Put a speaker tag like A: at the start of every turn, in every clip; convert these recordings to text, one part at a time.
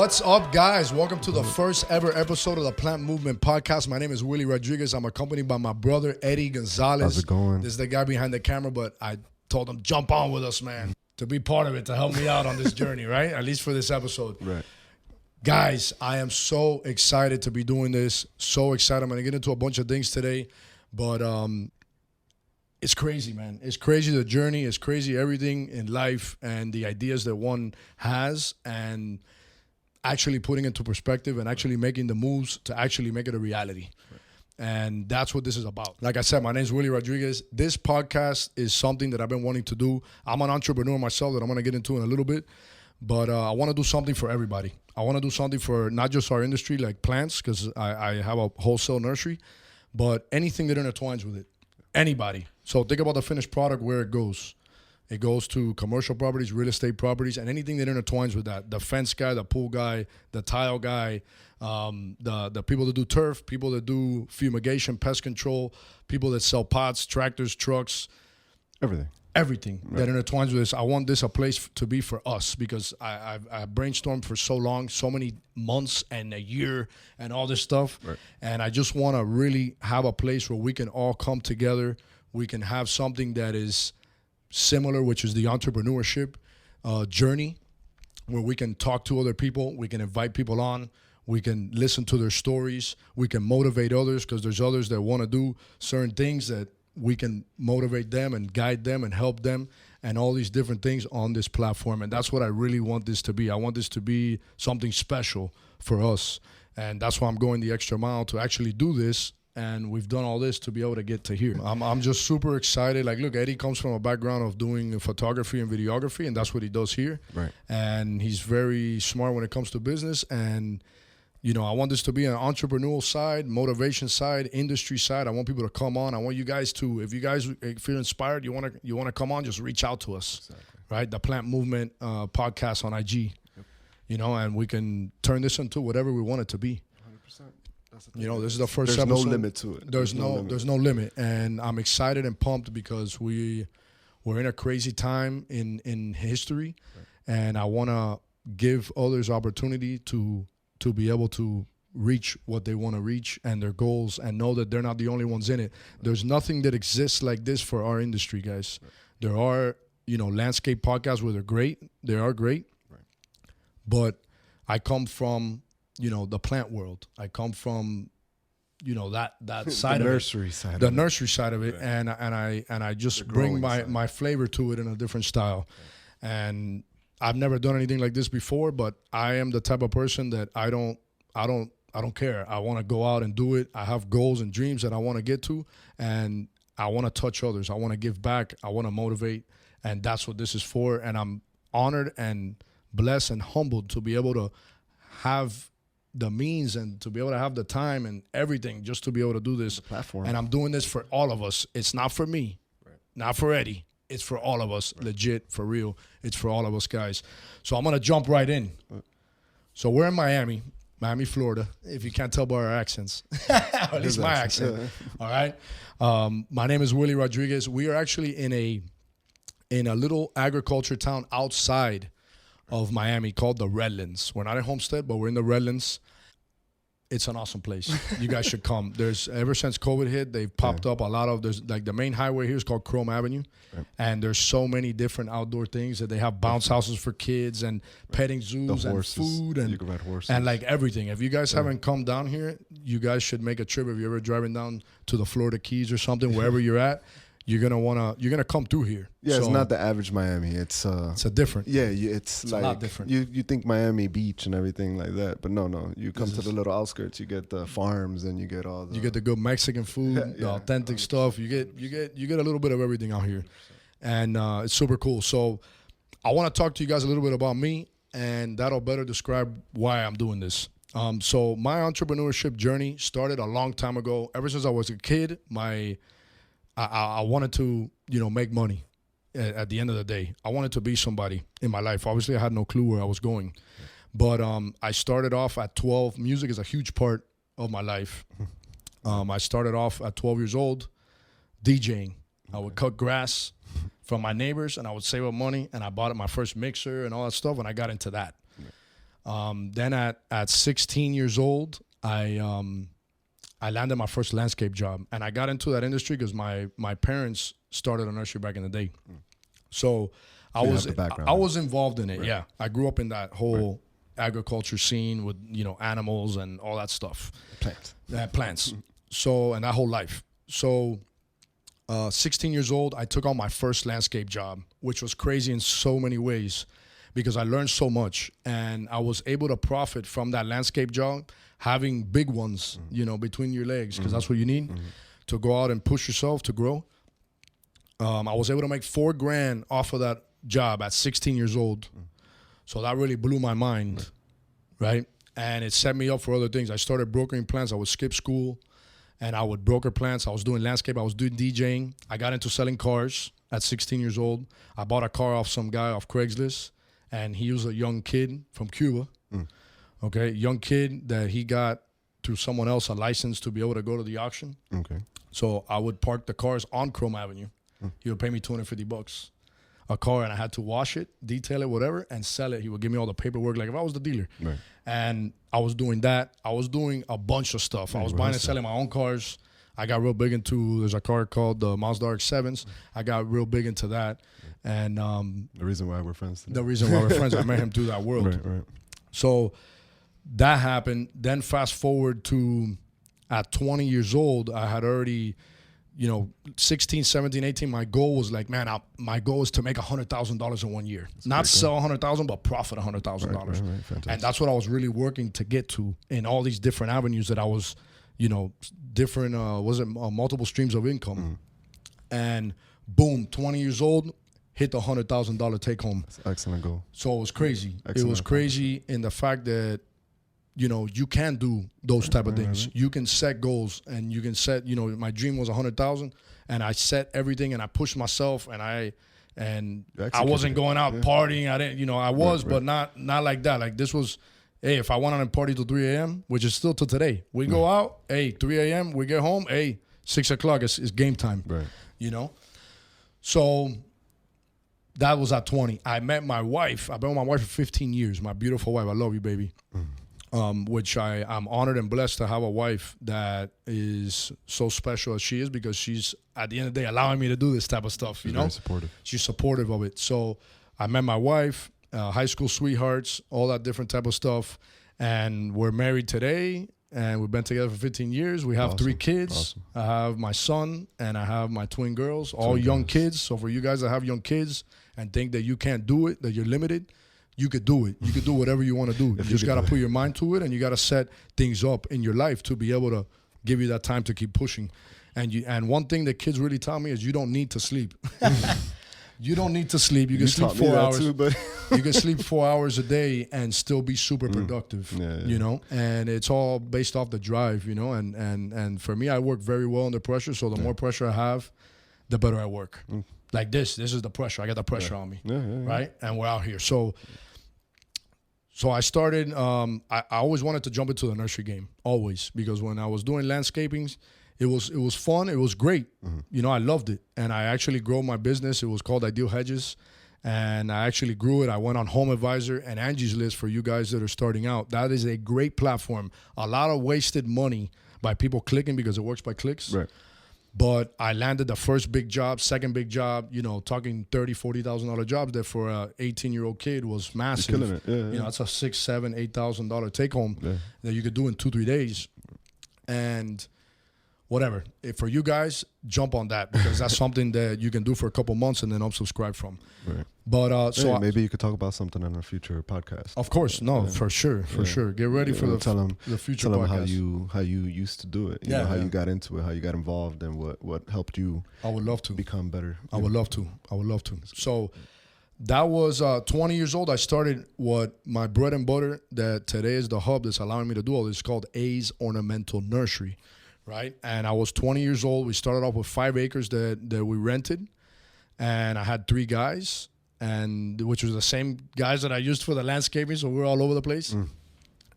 A: What's up, guys? Welcome to the first ever episode of the Plant Movement Podcast. My name is Willie Rodriguez. I'm accompanied by my brother, Eddie Gonzalez.
B: How's it going?
A: This is the guy behind the camera, but I told him, jump on with us, man, to be part of it, to help me out on this journey, right? At least for this episode.
B: Right.
A: Guys, I am so excited to be doing this. So excited. I'm going to get into a bunch of things today, but it's crazy, man. It's crazy, the journey. It's crazy, everything in life and the ideas that one has and actually putting into perspective and actually making the moves to actually make it a reality. Right. And that's what this is about. Like I said, my name is Willie Rodriguez. This podcast is something that I've been wanting to do. I'm an entrepreneur myself that I'm going to get into in a little bit, but I want to do something for everybody. I want to do something for not just our industry like plants, because I have a wholesale nursery, but anything that intertwines with it. Anybody. So think about the finished product, where it goes. It goes to commercial properties, real estate properties, and anything that intertwines with that. The fence guy, the pool guy, the tile guy, the people that do turf, people that do fumigation, pest control, people that sell pots, tractors, trucks. Everything right. That intertwines with this. I want this a place to be for us, because I brainstormed for so long, so many months and a year and all this stuff. Right. And I just want to really have a place where we can all come together. We can have something that is similar, which is the entrepreneurship journey, where we can talk to other people, we can invite people on, we can listen to their stories, we can motivate others, because there's others that want to do certain things that we can motivate them and guide them and help them, and all these different things on this platform. And that's what I really want this to be. I want this to be something special for us, and that's why I'm going the extra mile to actually do this. And we've done all this to be able to get to here. I'm just super excited. Like, look, Eddie comes from a background of doing photography and videography, and that's what he does here. Right. And he's very smart when it comes to business. And, you know, I want this to be an entrepreneurial side, motivation side, industry side. I want people to come on. I want you guys to, if you're inspired, you want to come on, just reach out to us. Exactly. Right? The Plant Movement podcast on IG. Yep. You know, and we can turn this into whatever we want it to be. You know, this is the first episode.
B: There's no limit to it.
A: There's no limit. And I'm excited and pumped because we're in a crazy time in history. Right. And I want to give others opportunity to be able to reach what they want to reach and their goals, and know that they're not the only ones in it. Right. There's nothing that exists like this for our industry, guys. Right. There are, you know, landscape podcasts where they're great. They are great. Right. But I come from, you know, the plant world. I come from, you know, that side of it. The nursery side of it. Right. And I just bring my flavor to it in a different style. Right. And I've never done anything like this before, but I am the type of person that I don't care. I want to go out and do it. I have goals and dreams that I want to get to, and I want to touch others. I want to give back. I want to motivate, and that's what this is for. And I'm honored and blessed and humbled to be able to have the means and to be able to have the time and everything just to be able to do this platform. And I'm doing this for all of us. It's not for me, right. Not for Eddie. It's for all of us, right. Legit, for real. It's for all of us, guys. So I'm going to jump right in. So we're in Miami, Florida, if you can't tell by our accents, or at least my accent. All right. My name is Willie Rodriguez. We are actually in a little agriculture town outside of Miami called the Redlands. We're not at Homestead, but we're in the Redlands. It's an awesome place. You guys should come. There's, ever since COVID hit, they've popped up a lot of, there's like the main highway here is called Chrome Avenue. Right. And there's so many different outdoor things that they have bounce houses for kids and petting zoos and food and,
B: you can ride horses.
A: And like everything. If you guys haven't come down here, you guys should make a trip. If you're ever driving down to the Florida Keys or something, wherever you're at, you're gonna come through here.
B: Yeah, so, it's not the average Miami. It's
A: a different.
B: Yeah, it's like
A: a lot different.
B: You think Miami Beach and everything like that, but no. You come to the little outskirts. You get the farms and you get all the.
A: You get the good Mexican food, the authentic 100%. Stuff. You get a little bit of everything out here, 100%. And it's super cool. So I want to talk to you guys a little bit about me, and that'll better describe why I'm doing this. So my entrepreneurship journey started a long time ago. Ever since I was a kid, I wanted to, you know, make money at the end of the day. I wanted to be somebody in my life. Obviously, I had no clue where I was going. But I started off at 12. Music is a huge part of my life. I started off at 12 years old DJing. I would cut grass from my neighbors, and I would save up money, and I bought my first mixer and all that stuff, and I got into that. Then at 16 years old, I landed my first landscape job, and I got into that industry because my parents started a nursery back in the day. So I was involved in it. Right. Yeah, I grew up in that whole agriculture scene with animals and all that stuff. Plants. So and that whole life. So 16 years old, I took on my first landscape job, which was crazy in so many ways because I learned so much, and I was able to profit from that landscape job, having big ones, between your legs, because that's what you need to go out and push yourself to grow. I was able to make $4,000 off of that job at 16 years old. So that really blew my mind, right? And it set me up for other things. I started brokering plants. I would skip school, and I would broker plants. I was doing landscape. I was doing DJing. I got into selling cars at 16 years old. I bought a car off some guy off Craigslist, and he was a young kid from Cuba. Okay, young kid that he got through someone else a license to be able to go to the auction. Okay. So I would park the cars on Chrome Avenue. He would pay me $250 a car, and I had to wash it, detail it, whatever, and sell it. He would give me all the paperwork like if I was the dealer. Right. And I was doing that. I was doing a bunch of stuff. I was buying and selling my own cars. I got real big into, there's a car called the Mazda RX-7s. I got real big into that. And
B: the reason why we're friends today.
A: The reason why we're friends, I met him through that world.
B: Right.
A: So that happened. Then fast forward to at 20 years old, I had already, 16, 17, 18, my goal was like, man, my goal is to make $100,000 in 1 year. Not sell $100,000, but profit $100,000. Right, and that's what I was really working to get to in all these different avenues that I was, different, multiple streams of income. And boom, 20 years old, hit the $100,000 take home.
B: That's an excellent goal.
A: So it was crazy. It was crazy in the fact that, you can do those type of things. Right. You can set goals, and you can set, my dream was 100,000, and I set everything, and I pushed myself, and I wasn't going out partying. I didn't, I was, but not like that. Like this was, hey, if I went on and party till 3 a.m., which is still to today, we go out, hey, 3 a.m., we get home, hey, 6 o'clock is game time, right. So that was at 20. I met my wife. I've been with my wife for 15 years, my beautiful wife. I love you, baby. Which I'm honored and blessed to have a wife that is so special as she is, because she's, at the end of the day, allowing me to do this type of stuff,
B: Very supportive.
A: She's supportive of it. So I met my wife, high school sweethearts, all that different type of stuff. And we're married today, and we've been together for 15 years. We have 3 kids. I have my son, and I have my twin girls, all young kids. So for you guys that have young kids and think that you can't do it, that you're limited, you could do it. You could do whatever you want to do. You just got to put your mind to it, and you got to set things up in your life to be able to give you that time to keep pushing. And one thing that kids really tell me is you don't need to sleep. You don't need to sleep. You can sleep 4 hours. Too, but you can sleep 4 hours a day and still be super productive. And it's all based off the drive, And for me, I work very well under pressure. So the more pressure I have, the better I work. Like this is the pressure. I got the pressure on me, right? And we're out here. So I started, I always wanted to jump into the nursery game, always, because when I was doing landscaping, it was fun. It was great. I loved it. And I actually grew my business. It was called Ideal Hedges. And I actually grew it. I went on Home Advisor and Angie's List for you guys that are starting out. That is a great platform. A lot of wasted money by people clicking because it works by clicks. Right. But I landed the first big job, second big job, talking $30,000, $40,000 jobs that for a 18-year-old kid was massive.
B: You're killing it. Yeah.
A: It's a $6,000, $7,000, $8,000 take home that you could do in 2-3 days. And whatever. For you guys, jump on that, because that's something that you can do for a couple months and then unsubscribe from. Right. But
B: so maybe you could talk about something on a future podcast.
A: Of course, for sure. Get ready for the future podcast.
B: Them how you used to do it. You know, how you got into it, how you got involved, and what helped you.
A: I would love to
B: become better.
A: I would love to. So that was 20 years old. I started what my bread and butter that today is the hub that's allowing me to do all this, called A's Ornamental Nursery. Right. And I was 20 years old. We started off with 5 acres that we rented. And I had 3 guys, which was the same guys that I used for the landscaping. So we were all over the place.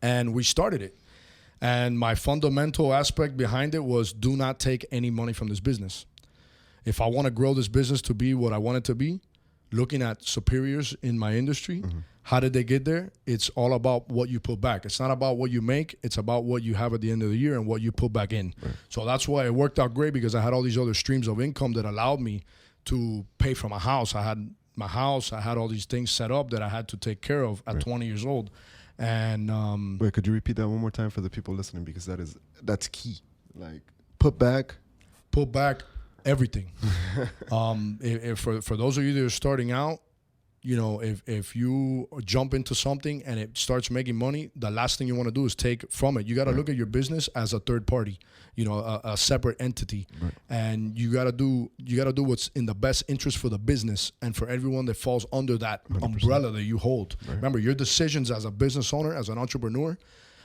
A: And we started it. And my fundamental aspect behind it was, do not take any money from this business. If I want to grow this business to be what I want it to be, looking at superiors in my industry. How did they get there? It's all about what you put back. It's not about what you make. It's about what you have at the end of the year and what you put back in.
B: Right.
A: So that's why it worked out great, because I had all these other streams of income that allowed me to pay for my house. I had my house. I had all these things set up that I had to take care of at 20 years old. And
B: wait, could you repeat that one more time for the people listening? Because that's key. Like, put back
A: everything. If for those of you that are starting out, you know, if you jump into something and it starts making money, the last thing you want to do is take from it. You got to look at your business as a third party, you know, a separate entity, and you got to do what's in the best interest for the business and for everyone that falls under that 100%. Umbrella that you hold. Remember, your decisions as a business owner, as an entrepreneur,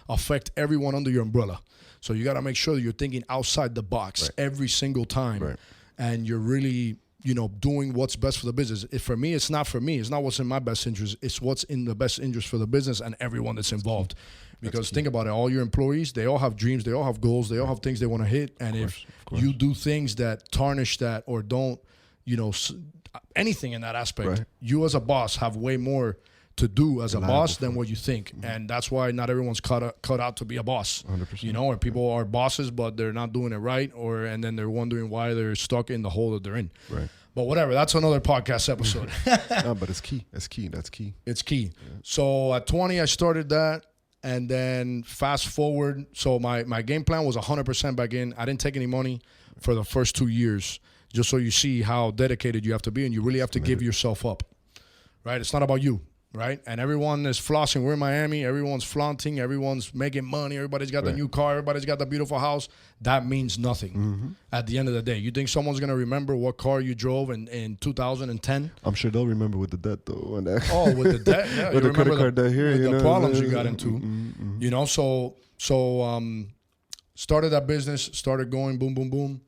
A: affect everyone under your umbrella. So you got to make sure that you're thinking outside the box every single time, and you're really, you know, doing what's best for the business. If for me, it's not for me. It's not what's in my best interest. It's what's in the best interest for the business and everyone that's involved. Because think about it, all your employees, they all have dreams, they all have goals, they all have things they want to hit. And if you do things that tarnish that or don't, you know, anything in that aspect, you as a boss have way more to do as a boss than what you think. And that's why not everyone's cut out to be a boss.
B: 100%.
A: You know, or people are bosses, but they're not doing it right, and then they're wondering why they're stuck in the hole that they're in.
B: Right.
A: But whatever, that's another podcast episode.
B: No, but it's key. It's key. That's key.
A: It's key. Yeah. So at 20, I started that. And then fast forward, so my game plan was 100% back in. I didn't take any money for the first 2 years, just so you see how dedicated you have to be, and you really have to give yourself up, right? It's not about you, right? And everyone is flossing. We're in Miami. Everyone's flaunting. Everyone's making money. Everybody's got the new car. Everybody's got the beautiful house. That means nothing at the end of the day. You think someone's going to remember what car you drove in 2010?
B: I'm sure they'll remember with the debt, though.
A: Oh, with the debt? Yeah.
B: With the credit card debt here.
A: The problems you got into. You know, so started that business, started going boom, boom, boom.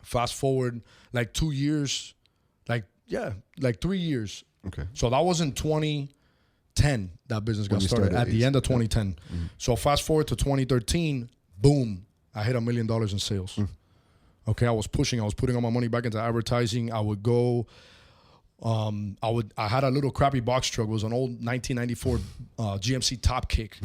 A: Fast forward like 2 years, like 3 years. Okay. So that was in 2010 that business got started, at the end of 2010. So fast forward to 2013, boom, I hit $1 million in sales. Okay, I was putting all my money back into advertising. I would go, I had a little crappy box truck. It was an old 1994 GMC Top Kick.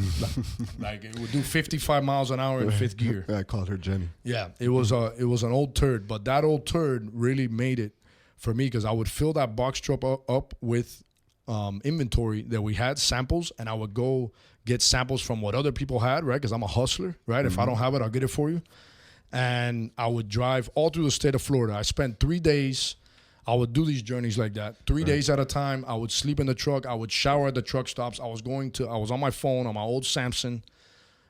A: Like it would do 55 miles an hour in fifth gear.
B: I called her Jenny.
A: Yeah, it was an old turd, but that old turd really made it for me, because I would fill that box truck up with inventory that we had, samples, and I would go get samples from what other people had, right? Because I'm a hustler, right? If I don't have it, I'll get it for you. And I would drive all through the state of Florida. I spent 3 days. I would do these journeys like that, 3 days at a time. I would sleep in the truck. I would shower at the truck stops. I was on my phone on my old Samsung,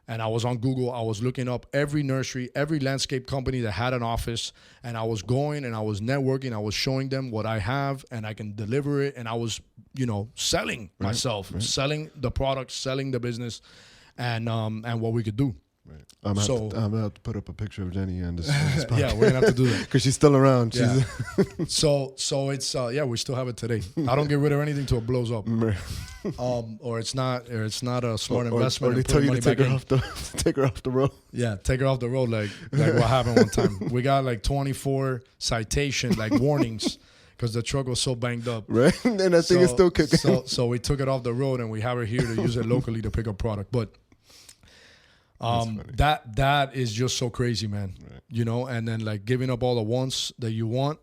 A: and I was on Google. I was looking up every nursery, every landscape company that had an office, and I was going and I was networking. I was showing them what I have and I can deliver it. And I was, you know, selling myself, selling the product, selling the business, and what we could do.
B: Right. I'm gonna have to put up a picture of Jenny and this
A: yeah, we're gonna have to do that
B: because she's still around.
A: Yeah. So it's we still have it today. I don't get rid of anything till it blows up. Or it's not a smart investment.
B: Or they tell you to take her off the road.
A: Yeah, take her off the road like what happened one time. We got like 24 citations, like warnings, because the truck was so banged up.
B: Right, and I think it's still kicking.
A: So we took it off the road and we have it here to use it locally to pick up product. But that is just so crazy, man. Right. You know, and then like giving up all the wants that you want,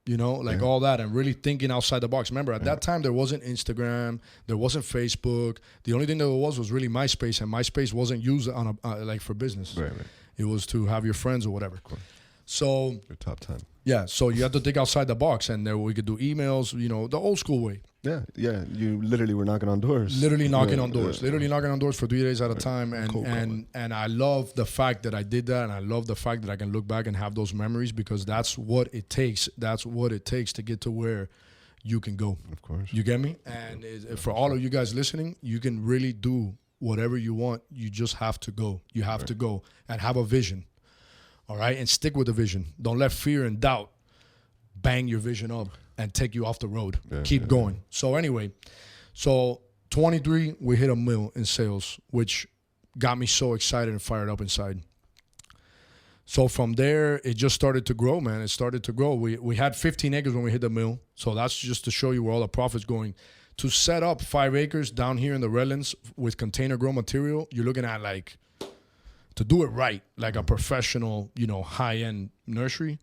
A: you know, like all that, and really thinking outside the box. Remember, at that time there wasn't Instagram, there wasn't Facebook. The only thing there was really MySpace, and MySpace wasn't used on like for business. Right. It was to have your friends or whatever. Cool. So
B: your top 10. Yeah,
A: so you have to think outside the box, and then we could do emails, you know, the old school way.
B: Yeah. You literally were knocking on doors.
A: Literally knocking on doors for 3 days at a time, and I love the fact that I did that, and I love the fact that I can look back and have those memories, because that's what it takes. That's what it takes to get to where you can go.
B: Of course.
A: You get me? And for all of you guys listening, you can really do whatever you want. You just have to go. You have to go and have a vision. All right, and stick with the vision. Don't let fear and doubt bang your vision up and take you off the road. Keep going. So anyway, 23, we hit $1 million in sales, which got me so excited and fired up inside. So from there, it just started to grow, man. It started to grow. We had 15 acres when we hit the mill. So that's just to show you where all the profit's going. To set up 5 acres down here in the Redlands with container grow material, you're looking at like, to do it right, like a professional, high-end nursery,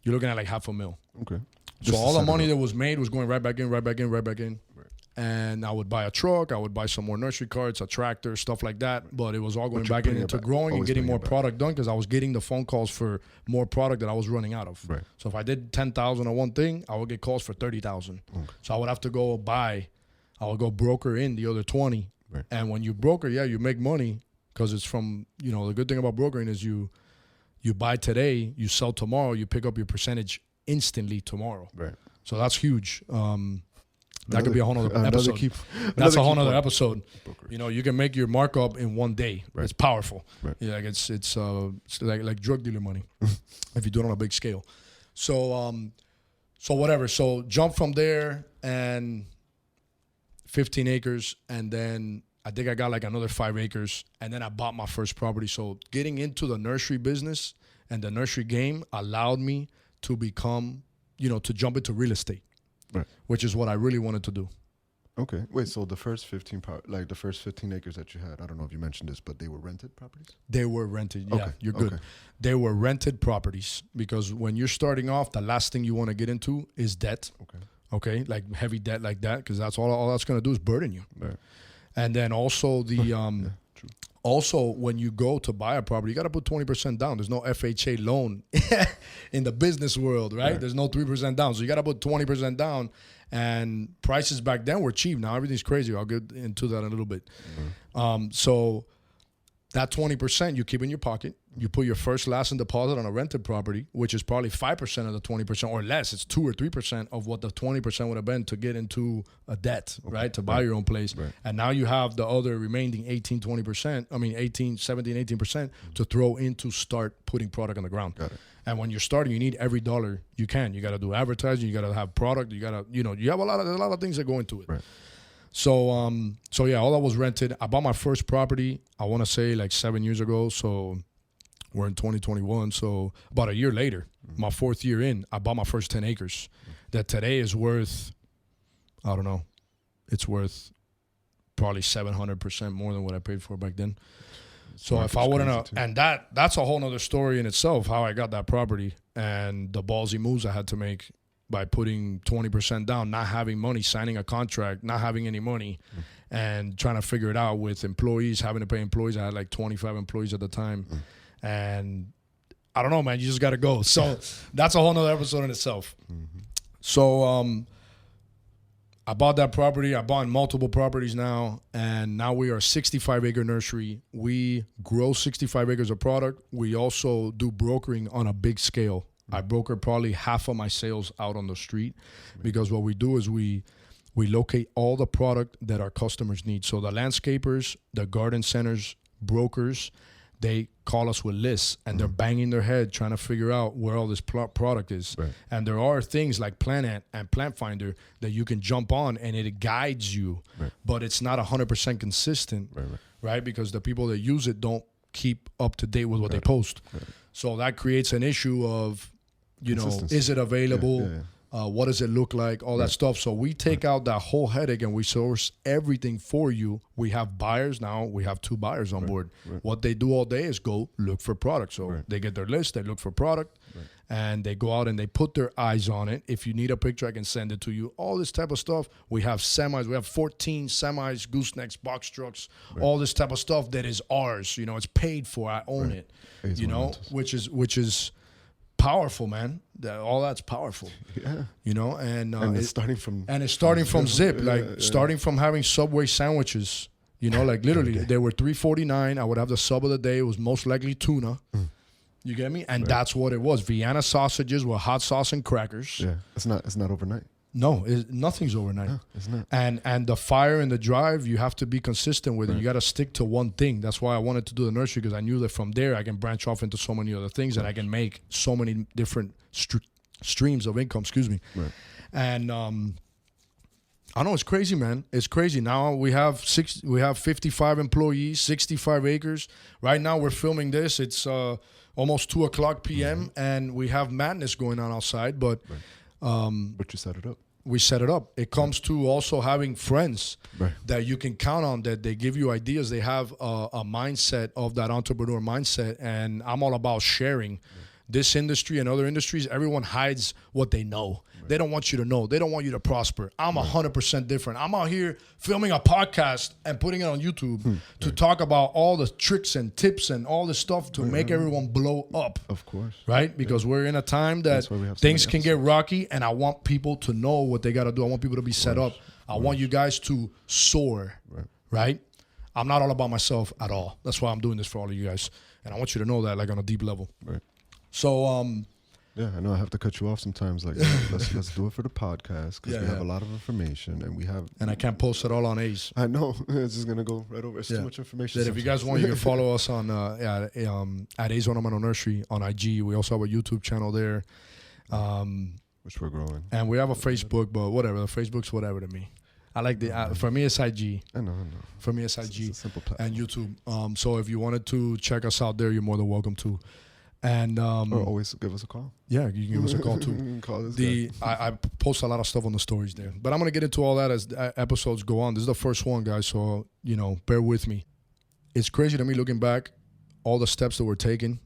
A: you're looking at like $500,000.
B: Okay.
A: So all the money that was made was going right back in. Right. And I would buy a truck, I would buy some more nursery carts, a tractor, stuff like that. But it was all going back into growing and getting more product done, because I was getting the phone calls for more product that I was running out of.
B: Right.
A: So if I did 10,000 on one thing, I would get calls for 30,000. Okay. So I would have to I would go broker in the other 20.
B: Right.
A: And when you broker, you make money, because it's from, the good thing about brokering is you buy today, you sell tomorrow, you pick up your percentage instantly tomorrow.
B: Right.
A: So that's huge. That could be a whole other episode. That's a whole other episode. You can make your markup in one day. Right. It's powerful. Right. Yeah, like it's like drug dealer money if you do it on a big scale. So whatever. So jump from there and 15 acres, and then I think I got like another 5 acres, and then I bought my first property. So getting into the nursery business and the nursery game allowed me to become, to jump into real estate. Right. Which is what I really wanted to do.
B: Okay. Wait, so the first 15 acres that you had, I don't know if you mentioned this, but they were rented properties?
A: They were rented. Yeah, you're good. Okay. They were rented properties, because when you're starting off, the last thing you want to get into is debt. Okay. Like heavy debt like that, because that's all that's going to do is burden you. Right. And then also true. Also, when you go to buy a property, you got to put 20% down. There's no FHA loan in the business world, right? There's no 3% down. So you got to put 20% down. And prices back then were cheap. Now everything's crazy. I'll get into that in a little bit. Mm-hmm. So that 20% you keep in your pocket. You put your first, last, and deposit on a rented property, which is probably 5% of the 20% or less. It's 2 or 3% of what the 20% would have been to get into a debt, right? To buy your own place. Right. And now you have the other remaining 17, 18% to throw in to start putting product on the ground. Got it. And when you're starting, you need every dollar you can. You got to do advertising. You got to have product. You got to, you have there's a lot of things that go into it. Right. So yeah, all that was rented. I bought my first property, I want to say like 7 years ago. So we're in 2021. So about a year later, my 4th year in, I bought my first 10 acres. That today is worth, I don't know, it's worth probably 700% more than what I paid for back then. So if I wouldn't have, and that's a whole nother story in itself, how I got that property and the ballsy moves I had to make by putting 20% down, not having money, signing a contract, not having any money, and trying to figure it out with employees, having to pay employees. I had like 25 employees at the time. And I don't know, man, you just got to go. So that's a whole nother episode in itself. Mm-hmm. So I bought that property. I bought multiple properties now, and now we are a 65-acre nursery. We grow 65 acres of product. We also do brokering on a big scale. I broker probably half of my sales out on the street, because what we do is we locate all the product that our customers need. So the landscapers, the garden centers, brokers, they call us with lists, and they're banging their head trying to figure out where all this product is. Right. And there are things like Plant and Plant Finder that you can jump on, and it guides you, but it's not 100% consistent, right? Because the people that use it don't keep up to date with what they post. Right. So that creates an issue of, is it available? Yeah. What does it look like? All that stuff. So we take out that whole headache and we source everything for you. We have buyers now. We have 2 buyers on board. Right. What they do all day is go look for product. So they get their list, they look for product, and they go out and they put their eyes on it. If you need a picture, I can send it to you. All this type of stuff. We have semis. We have 14 semis, goosenecks, box trucks, all this type of stuff that is ours. It's paid for. I own it. Which is powerful, man. All that's powerful. Yeah. And it's starting from Zip, starting from having Subway sandwiches. Like literally they were $3.49. I would have the sub of the day. It was most likely tuna. You get me? And that's what it was. Vienna sausages with hot sauce and crackers. Yeah. It's not overnight. No, nothing's overnight. No, it's not. And the fire and the drive, you have to be consistent with it. You got to stick to one thing. That's why I wanted to do the nursery, because I knew that from there I can branch off into so many other things, and I can make so many different streams of income. Excuse me. Right. And I know it's crazy, man. It's crazy. Now we have 55 employees, 65 acres. Right now we're filming this. It's almost 2:00 p.m. and we have madness going on outside. But
B: but you set it up.
A: We set it up. It comes to also having friends that you can count on, that they give you ideas. They have a mindset of that entrepreneur mindset, and I'm all about sharing. This industry and other industries, everyone hides what they know. They don't want you to know. They don't want you to prosper. I'm 100% different. I'm out here filming a podcast and putting it on YouTube to talk about all the tricks and tips and all this stuff to make everyone blow up.
B: Of course.
A: Right? Because we're in a time that things can get rocky, and I want people to know what they got to do. I want people to be set up. I want you guys to soar. Right? I'm not all about myself at all. That's why I'm doing this for all of you guys. And I want you to know that, like, on a deep level.
B: Right.
A: So,
B: yeah, I know I have to cut you off sometimes. Like, let's do it for the podcast because we have a lot of information and
A: I can't post it all on A's.
B: I know it's just gonna go right over. It's too much information.
A: If you guys want, you can follow us on at A's Ornamental Nursery on IG. We also have a YouTube channel there,
B: which we're growing,
A: and we have a Facebook. But whatever, the Facebook's whatever to me. I like the for me it's IG.
B: I know.
A: For me it's IG,
B: it's a simple platform.
A: And YouTube. So if you wanted to check us out there, you're more than welcome to. And
B: or always give us a call.
A: Yeah, you can give us a call too.
B: Call this guy.
A: I post a lot of stuff on the stories there, but I'm gonna get into all that as episodes go on. This is the first one, guys, so bear with me. It's crazy to me looking back, all the steps that we're taking,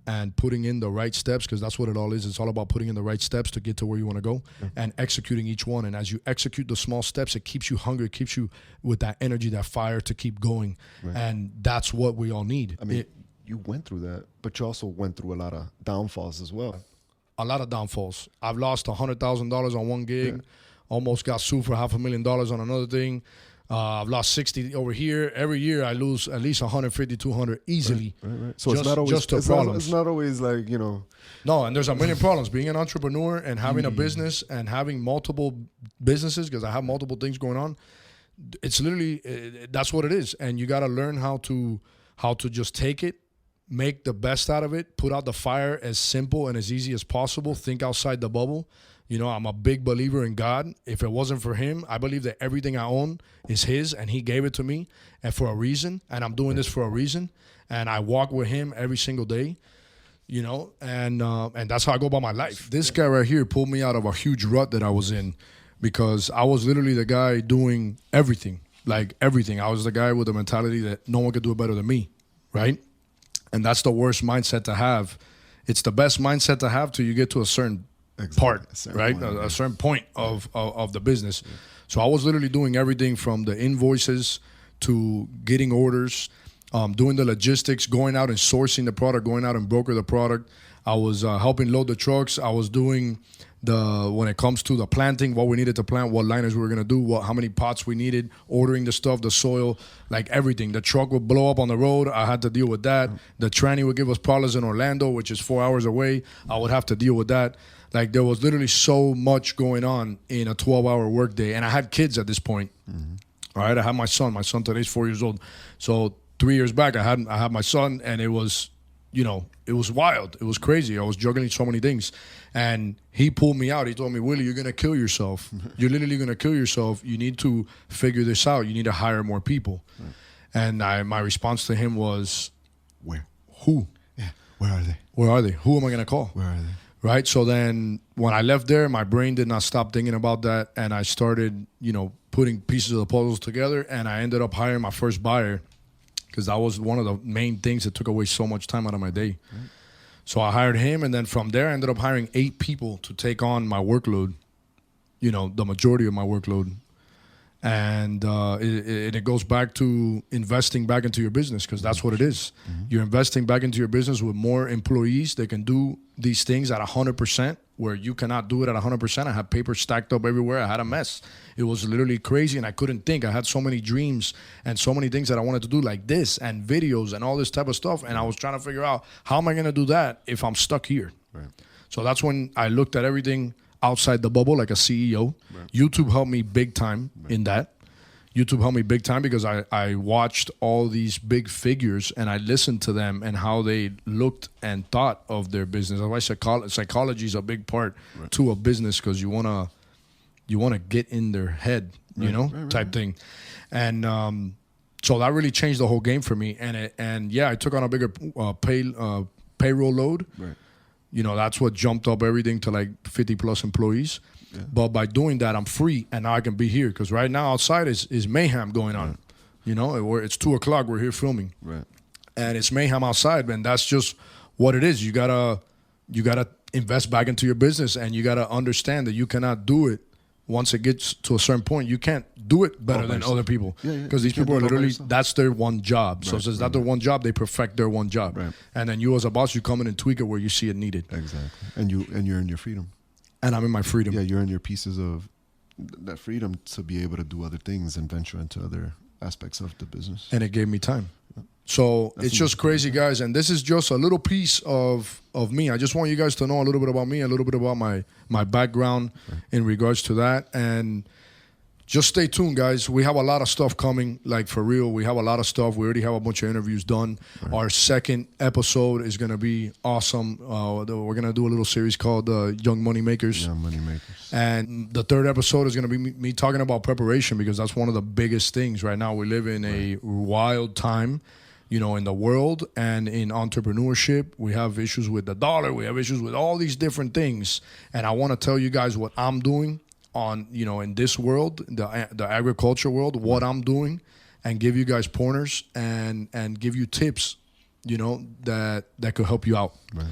A: and putting in the right steps, because that's what it all is. It's all about putting in the right steps to get to where you want to go and executing each one. And as you execute the small steps, it keeps you hungry, it keeps you with that energy, that fire to keep going, and that's what we all need.
B: I mean, you went through that, but you also went through a lot of downfalls as well.
A: A lot of downfalls. I've lost $100,000 on one gig, almost got sued for $500,000 on another thing. I've lost 60 over here. Every year I lose at least 150, 200 easily.
B: Right. So it's not always
A: just problems.
B: It's not always like,
A: No, and there's a million problems. Being an entrepreneur and having a business and having multiple businesses, because I have multiple things going on, it's literally, that's what it is. And you got to learn how to just take it, make the best out of it, put out the fire as simple and as easy as possible, think outside the bubble. I'm a big believer in God. If it wasn't for him, I believe that everything I own is his, and he gave it to me, and for a reason, and I'm doing this for a reason, and I walk with him every single day, and that's how I go about my life. This guy right here pulled me out of a huge rut that I was in, because I was literally the guy doing everything, like everything. I was the guy with the mentality that no one could do it better than me, right? And that's the worst mindset to have. It's the best mindset to have till you get to a certain part, right? A certain point of the business. Yeah. So I was literally doing everything from the invoices to getting orders, doing the logistics, going out and sourcing the product, going out and broker the product. I was helping load the trucks. I was doing when it comes to the planting, what we needed to plant, what liners we were going to do, how many pots we needed, ordering the stuff, the soil, like everything. The truck would blow up on the road. I had to deal with that. The tranny would give us problems in Orlando, which is 4 hours away. I would have to deal with that. Like, there was literally so much going on in a 12-hour workday. And I had kids at this point. All right, I had my son. My son today is 4 years old. So 3 years back, I had my son, and it was, it was wild. It was crazy. I was juggling so many things. And he pulled me out. He told me, Willie, you're going to kill yourself. You're literally going to kill yourself. You need to figure this out. You need to hire more people. And my response to him was,
B: where?
A: Who?
B: Yeah, where are they?
A: Where are they? Who am I going to call?
B: Where are they?
A: Right? So then when I left there, my brain did not stop thinking about that. And I started, putting pieces of the puzzles together. And I ended up hiring my first buyer, because that was one of the main things that took away so much time out of my day. So I hired him, and then from there I ended up hiring 8 people to take on my workload, the majority of my workload. And it goes back to investing back into your business, because that's what it is. You're investing back into your business with more employees that can do these things at 100%, where you cannot do it at 100%. I had papers stacked up everywhere. I had a mess. It was literally crazy, and I couldn't think. I had so many dreams and so many things that I wanted to do, like this and videos and all this type of stuff, and I was trying to figure out, how am I going to do that if I'm stuck here? Right. So that's when I looked at everything outside the bubble like a CEO. Right. YouTube helped me big time in that. YouTube helped me big time because I watched all these big figures and I listened to them and how they looked and thought of their business. That's why psychology is a big part to a business, because you wanna get in their head, type thing. And so that really changed the whole game for me. And I took on a bigger payroll load.
B: Right.
A: You know, that's what jumped up everything to like 50 plus employees. Yeah. But by doing that, I'm free, and now I can be here. Because right now outside is mayhem going on. Right. You know, it's 2 o'clock. We're here filming.
B: Right.
A: And it's mayhem outside, man. That's just what it is. You gotta invest back into your business, and you gotta understand that you cannot do it once it gets to a certain point. You can't do it better than other people, because these people are literally, that's their one job. So since that's their one job, they perfect their one job. Right. And then you as a boss, you come in and tweak it where you see it needed.
B: Exactly. And you're in your freedom.
A: And I'm in my freedom.
B: Yeah, you're in your pieces of that freedom to be able to do other things and venture into other aspects of the business.
A: And it gave me time. So it's just crazy, guys. And this is just a little piece of me. I just want you guys to know a little bit about me, a little bit about my background in regards to that. And just stay tuned, guys. We have a lot of stuff coming, like for real. We have a lot of stuff. We already have a bunch of interviews done. Right. Our second episode is going to be awesome. We're going to do a little series called Young Money Makers.
B: Young Money Makers.
A: And the third episode is going to be me talking about preparation, because that's one of the biggest things right now. We live in a wild time, you know, in the world and in entrepreneurship. We have issues with the dollar. We have issues with all these different things. And I want to tell you guys what I'm doing on, you know, in this world, the agriculture world, what I'm doing, and give you guys pointers and give you tips, you know, that could help you out. Right.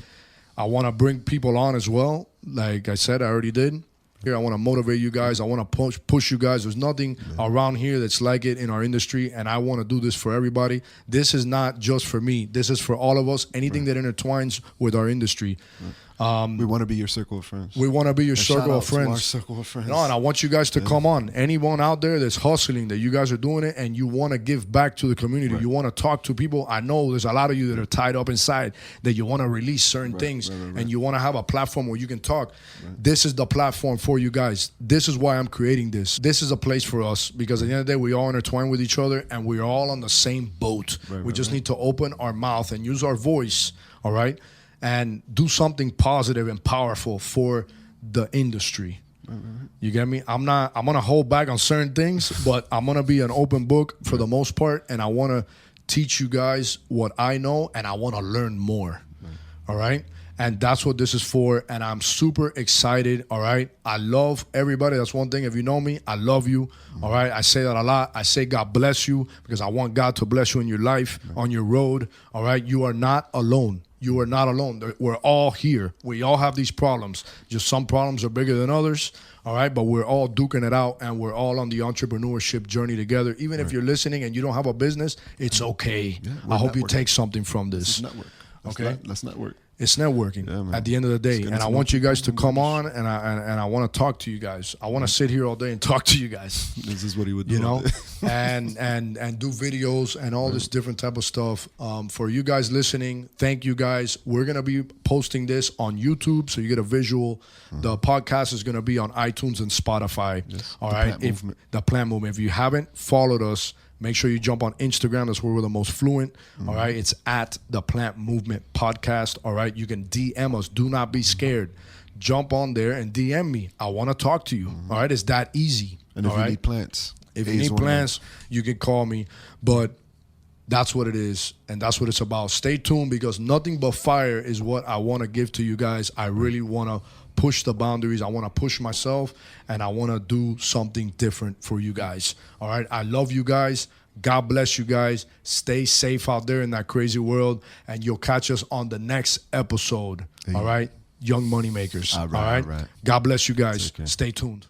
A: I want to bring people on as well. Like I said, I already did. Here, I want to motivate you guys. I want to push you guys. There's nothing around here that's like it in our industry, and I want to do this for everybody. This is not just for me. This is for all of us. Anything that intertwines with our industry.
B: We want to be your circle of friends.
A: We want to be your circle of friends.
B: Our circle of friends.
A: No, and I want you guys to come on. Anyone out there that's hustling, that you guys are doing it, and you want to give back to the community. Right. You want to talk to people. I know there's a lot of you that are tied up inside, that you want to release certain things, and you want to have a platform where you can talk. Right. This is the platform for you guys. This is why I'm creating this. This is a place for us, because at the end of the day, we all intertwine with each other, and we're all on the same boat. We just need to open our mouth and use our voice, all right? And do something positive and powerful for the industry. You get me? I'm gonna hold back on certain things, but I'm gonna be an open book for the most part, and I want to teach you guys what I know, and I want to learn more. All right? And that's what this is for, and I'm super excited. All right? I love everybody. That's one thing. If you know me, I love you. All right? I say that a lot. I say God bless you, because I want God to bless you in your life, on your road. All right? You are not alone. You are not alone. We're all here. We all have these problems. Just some problems are bigger than others, all right? But we're all duking it out, and we're all on the entrepreneurship journey together. Even if you're listening and you don't have a business, it's okay. Yeah, I hope you take something from this.
B: Network. Let's network.
A: It's networking at the end of the day. And I want you guys to come on, and I want to talk to you guys. I want to sit here all day and talk to you guys.
B: This is what he would do.
A: You know, and do videos and all this different type of stuff. For you guys listening, thank you guys. We're going to be posting this on YouTube, so you get a visual. The podcast is going to be on iTunes and Spotify. Yes. All right. The Plant Movement. If you haven't followed us, make sure you jump on Instagram. That's where we're the most fluent. All right. It's at the Plant Movement Podcast. All right. You can DM us. Do not be scared. Jump on there and DM me. I want to talk to you. All right. It's that easy.
B: And if you need plants.
A: If you need plants, you can call me. But that's what it is. And that's what it's about. Stay tuned, because nothing but fire is what I want to give to you guys. I really want to push the boundaries. I want to push myself, and I want to do something different for you guys. All right. I love you guys. God bless you guys. Stay safe out there in that crazy world, and you'll catch us on the next episode. All right. Young Money Makers. All right. God bless you guys. Stay tuned.